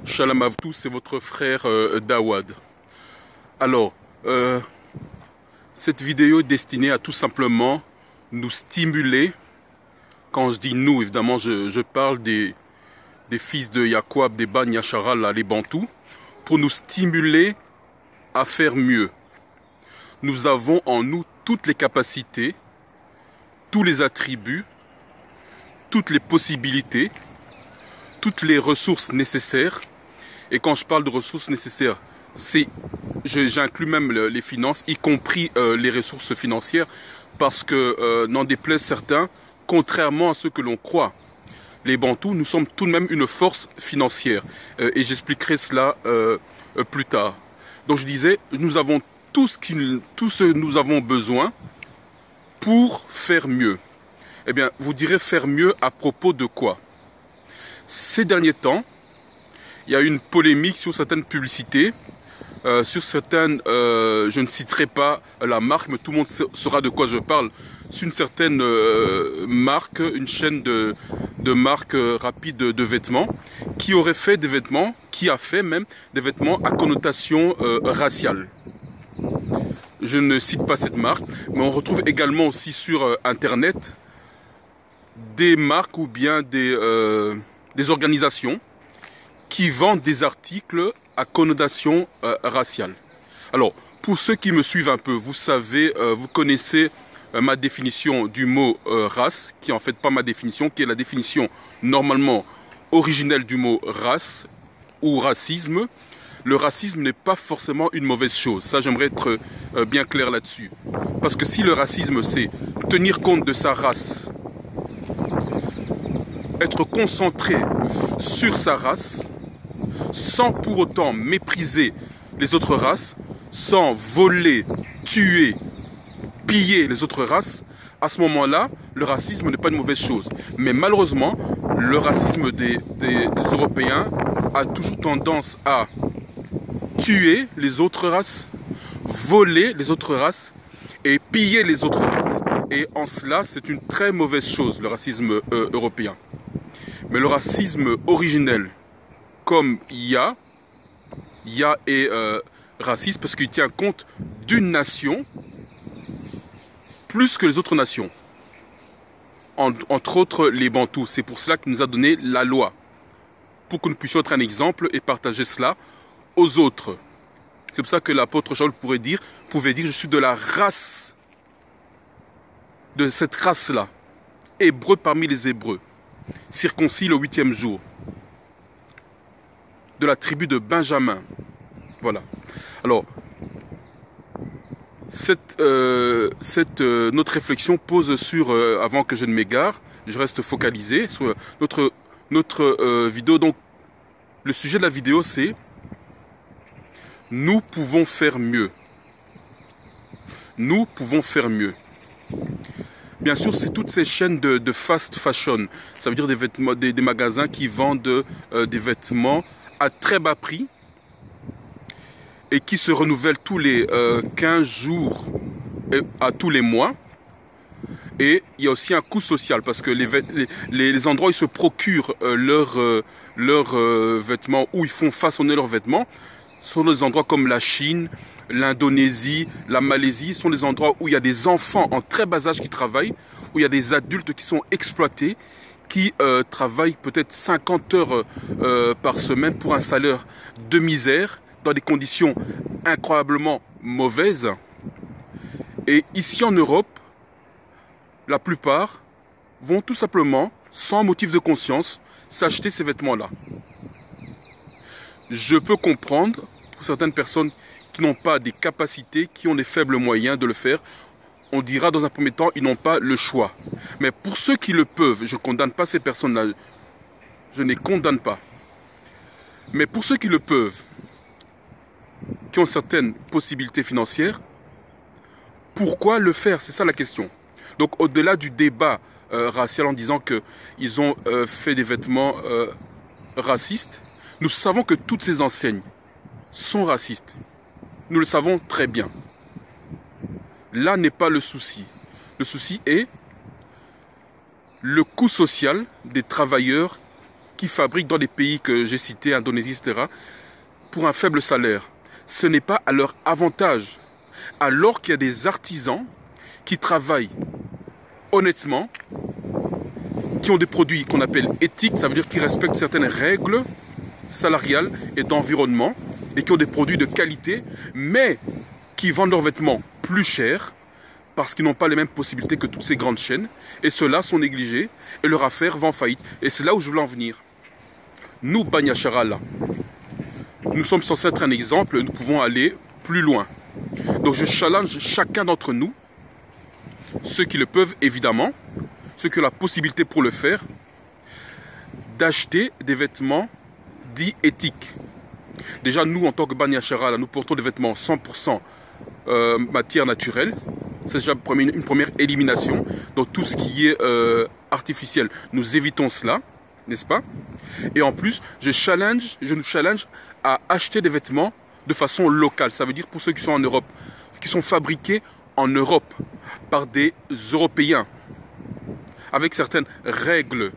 Shalom à vous tous, c'est votre frère Dawad. Alors, cette vidéo est destinée à tout simplement nous stimuler. Quand je dis nous, évidemment, je parle des fils de Yaquab, des Ban Yashara, là, les Bantous, pour nous stimuler à faire mieux. Nous avons en nous toutes les capacités, tous les attributs, toutes les possibilités, toutes les ressources nécessaires. Et quand je parle de ressources nécessaires, j'inclus même les finances, y compris les ressources financières, parce que, n'en déplaise certains, contrairement à ce que l'on croit, les Bantous, nous sommes tout de même une force financière. Et j'expliquerai cela plus tard. Donc je disais, nous avons tout ce que nous avons besoin pour faire mieux. Eh bien, vous direz faire mieux à propos de quoi? Ces derniers temps, il y a eu une polémique sur certaines publicités, sur certaines, je ne citerai pas la marque, mais tout le monde saura de quoi je parle, sur une certaine marque, une chaîne de marques rapides de vêtements, qui aurait fait des vêtements, qui a fait même des vêtements à connotation raciale. Je ne cite pas cette marque, mais on retrouve également aussi sur Internet des marques ou bien des organisations qui vendent des articles à connotation raciale. Alors, pour ceux qui me suivent un peu, vous savez, vous connaissez ma définition du mot race, qui est en fait pas ma définition, qui est la définition normalement originelle du mot race ou racisme. Le racisme n'est pas forcément une mauvaise chose. Ça, j'aimerais être bien clair là-dessus. Parce que si le racisme, c'est tenir compte de sa race, être concentré sur sa race, sans pour autant mépriser les autres races, sans voler, tuer, piller les autres races, à ce moment-là, le racisme n'est pas une mauvaise chose. Mais malheureusement, le racisme des Européens a toujours tendance à tuer les autres races, voler les autres races et piller les autres races. Et en cela, c'est une très mauvaise chose, le racisme européen. Mais le racisme originel, comme Ya est raciste parce qu'il tient compte d'une nation plus que les autres nations. Entre autres les Bantous. C'est pour cela qu'il nous a donné la loi. Pour que nous puissions être un exemple et partager cela aux autres. C'est pour ça que l'apôtre Jean pouvait dire, je suis de la race, de cette race-là. Hébreu parmi les Hébreux. Circoncis le 8e jour. De la tribu de Benjamin. Voilà. Alors, notre réflexion pose sur, avant que je ne m'égare, je reste focalisé sur notre vidéo. Donc, le sujet de la vidéo, c'est « Nous pouvons faire mieux ». Nous pouvons faire mieux. Bien sûr, c'est toutes ces chaînes de fast fashion. Ça veut dire des vêtements, des magasins qui vendent des vêtements à très bas prix et qui se renouvellent tous les 15 jours et à tous les mois. Et il y a aussi un coût social parce que les endroits où ils se procurent leurs vêtements, où ils font façonner leurs vêtements, sont des endroits comme la Chine, l'Indonésie, la Malaisie, sont des endroits où il y a des enfants en très bas âge qui travaillent, où il y a des adultes qui sont exploités, qui travaillent peut-être 50 heures par semaine pour un salaire de misère, dans des conditions incroyablement mauvaises. Et ici en Europe, la plupart vont tout simplement, sans motif de conscience, s'acheter ces vêtements-là. Je peux comprendre, pour certaines personnes qui n'ont pas des capacités, qui ont des faibles moyens de le faire, on dira dans un premier temps, ils n'ont pas le choix. Mais pour ceux qui le peuvent, je ne condamne pas ces personnes-là, je ne les condamne pas. Mais pour ceux qui le peuvent, qui ont certaines possibilités financières, pourquoi le faire? C'est ça la question. Donc au-delà du débat racial en disant qu'ils ont fait des vêtements racistes, nous savons que toutes ces enseignes sont racistes. Nous le savons très bien. Là n'est pas le souci. Le souci est le coût social des travailleurs qui fabriquent dans les pays que j'ai cités, Indonésie, etc., pour un faible salaire. Ce n'est pas à leur avantage. Alors qu'il y a des artisans qui travaillent honnêtement, qui ont des produits qu'on appelle éthiques, ça veut dire qu'ils respectent certaines règles salariales et d'environnement, et qui ont des produits de qualité, mais qui vendent leurs vêtements plus cher, parce qu'ils n'ont pas les mêmes possibilités que toutes ces grandes chaînes, et ceux-là sont négligés, et leur affaire va en faillite. Et c'est là où je veux en venir. Nous, Banya Chara, là, nous sommes censés être un exemple, nous pouvons aller plus loin. Donc je challenge chacun d'entre nous, ceux qui le peuvent évidemment, ceux qui ont la possibilité pour le faire, d'acheter des vêtements dits éthiques. Déjà nous en tant que Banya Chara, nous portons des vêtements 100% matière naturelle. C'est déjà une première élimination. Donc tout ce qui est artificiel, nous évitons cela, n'est-ce pas? Et en plus, je nous challenge à acheter des vêtements de façon locale. Ça veut dire pour ceux qui sont en Europe, qui sont fabriqués en Europe par des Européens, avec certaines règles.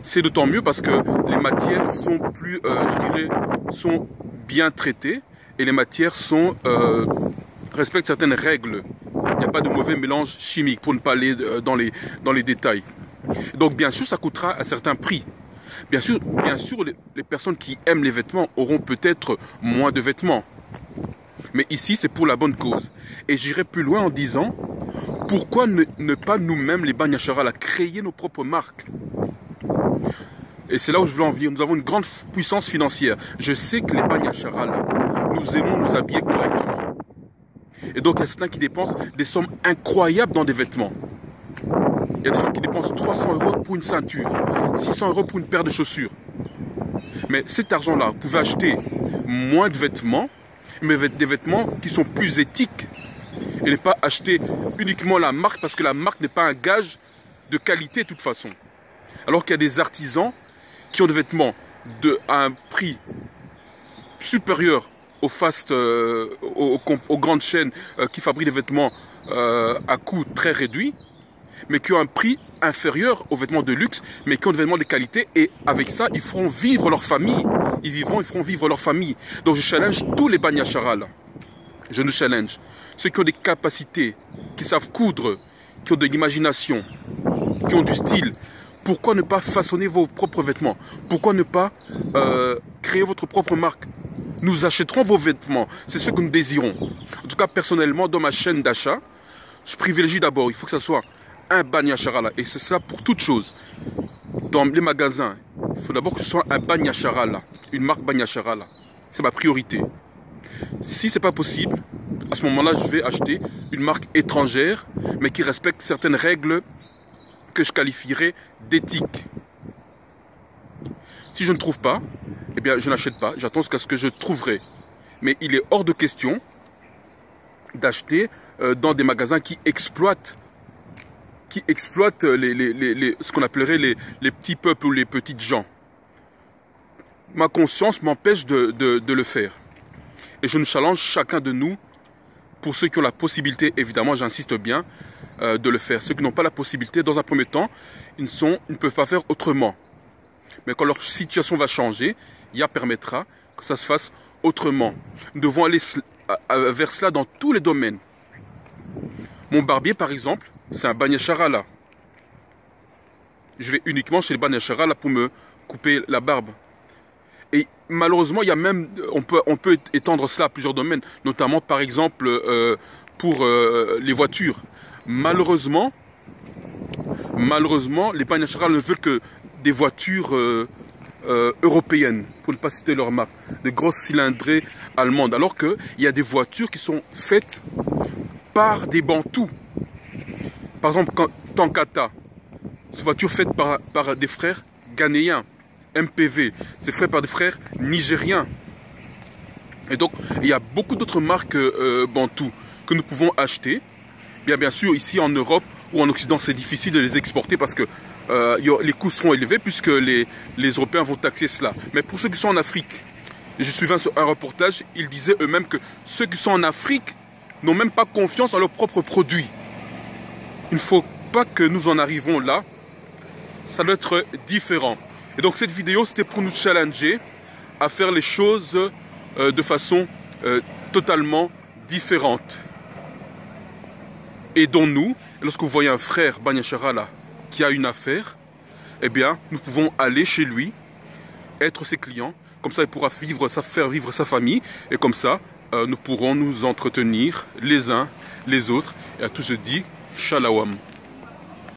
C'est d'autant mieux parce que les matières sont plus, sont bien traitées et les matières respectent certaines règles. Il n'y a pas de mauvais mélange chimique pour ne pas aller dans les détails. Donc bien sûr, ça coûtera un certain prix. Bien sûr, les personnes qui aiment les vêtements auront peut-être moins de vêtements. Mais ici, c'est pour la bonne cause. Et j'irai plus loin en disant, pourquoi ne pas nous-mêmes, les Banya Chara, créer nos propres marques? Et c'est là où je veux en venir. Nous avons une grande puissance financière. Je sais que les Banya Chara, nous aimons nous habiller correctement. Et donc, il y a certains qui dépensent des sommes incroyables dans des vêtements. Il y a des gens qui dépensent 300 € pour une ceinture, 600 € pour une paire de chaussures. Mais cet argent-là, vous pouvez acheter moins de vêtements, mais des vêtements qui sont plus éthiques. Et ne pas acheter uniquement la marque, parce que la marque n'est pas un gage de qualité de toute façon. Alors qu'il y a des artisans qui ont des vêtements à un prix supérieur aux grandes chaînes qui fabriquent des vêtements à coût très réduit, mais qui ont un prix inférieur aux vêtements de luxe, mais qui ont des vêtements de qualité, et avec ça, ils feront vivre leur famille. Ils feront vivre leur famille. Donc je challenge tous les Banya Chara, je nous challenge. Ceux qui ont des capacités, qui savent coudre, qui ont de l'imagination, qui ont du style. Pourquoi ne pas façonner vos propres vêtements? Pourquoi ne pas créer votre propre marque? Nous achèterons vos vêtements. C'est ce que nous désirons. En tout cas, personnellement, dans ma chaîne d'achat, je privilégie d'abord, il faut que ce soit un Banya Chara, et c'est cela pour toute chose. Dans les magasins, il faut d'abord que ce soit un Banya Chara, une marque Banya Chara. C'est ma priorité. Si ce n'est pas possible, à ce moment-là, je vais acheter une marque étrangère, mais qui respecte certaines règles que je qualifierais d'éthique. Si je ne trouve pas, eh bien, je n'achète pas. J'attends jusqu'à ce que je trouverai. Mais il est hors de question d'acheter dans des magasins qui exploitent ce qu'on appellerait les petits peuples ou les petites gens. Ma conscience m'empêche de le faire. Et je nous challenge chacun de nous, pour ceux qui ont la possibilité, évidemment, j'insiste bien, de le faire. Ceux qui n'ont pas la possibilité, dans un premier temps, ils ne peuvent pas faire autrement. Mais quand leur situation va changer, IA permettra que ça se fasse autrement. Nous devons aller vers cela dans tous les domaines. Mon barbier, par exemple, c'est un Banya Chara. Je vais uniquement chez les Banya Chara pour me couper la barbe. Et malheureusement, il y a même, on peut étendre cela à plusieurs domaines, notamment par exemple pour les voitures. Malheureusement, les Banya Chara ne veulent que des voitures européennes, pour ne pas citer leur marque, de grosses cylindrées allemandes, alors qu'il y a des voitures qui sont faites par des Bantous. Par exemple, Tankata, c'est une voiture faite par des frères ghanéens. MPV, c'est fait par des frères nigériens. Et donc, il y a beaucoup d'autres marques Bantous que nous pouvons acheter. Bien sûr, ici en Europe ou en Occident, c'est difficile de les exporter parce que les coûts seront élevés puisque les Européens vont taxer cela. Mais pour ceux qui sont en Afrique, et je suivais un reportage, ils disaient eux-mêmes que ceux qui sont en Afrique n'ont même pas confiance en leurs propres produits. Il ne faut pas que nous en arrivons là. Ça doit être différent. Et donc cette vidéo, c'était pour nous challenger à faire les choses de façon totalement différente. Aidons-nous, lorsque vous voyez un frère Banyachara là, qui a une affaire, eh bien, nous pouvons aller chez lui, être ses clients, comme ça il pourra faire vivre sa famille, et comme ça, nous pourrons nous entretenir les uns les autres. Et à tous je dis, Shalom.